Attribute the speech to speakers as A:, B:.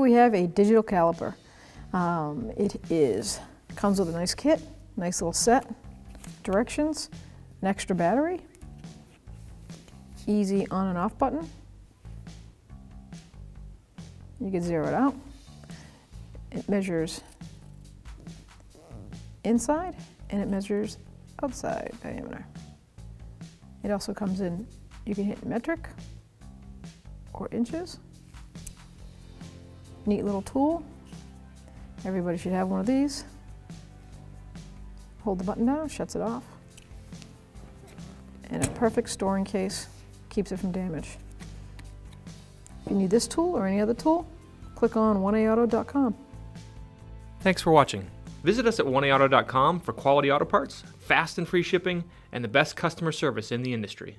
A: we have a digital caliper. Comes with a nice kit, nice little set, directions, an extra battery, easy on and off button. You can zero it out. It measures inside and it measures outside diameter. It also comes in, you can hit metric or inches. Neat little tool. Everybody should have one of these. Hold the button down, shuts it off. And a perfect storing case, keeps it from damage. If you need this tool or any other tool, click on oneaauto.com.
B: Thanks for watching. Visit us at oneaauto.com for quality auto parts, fast and free shipping, and the best customer service in the industry.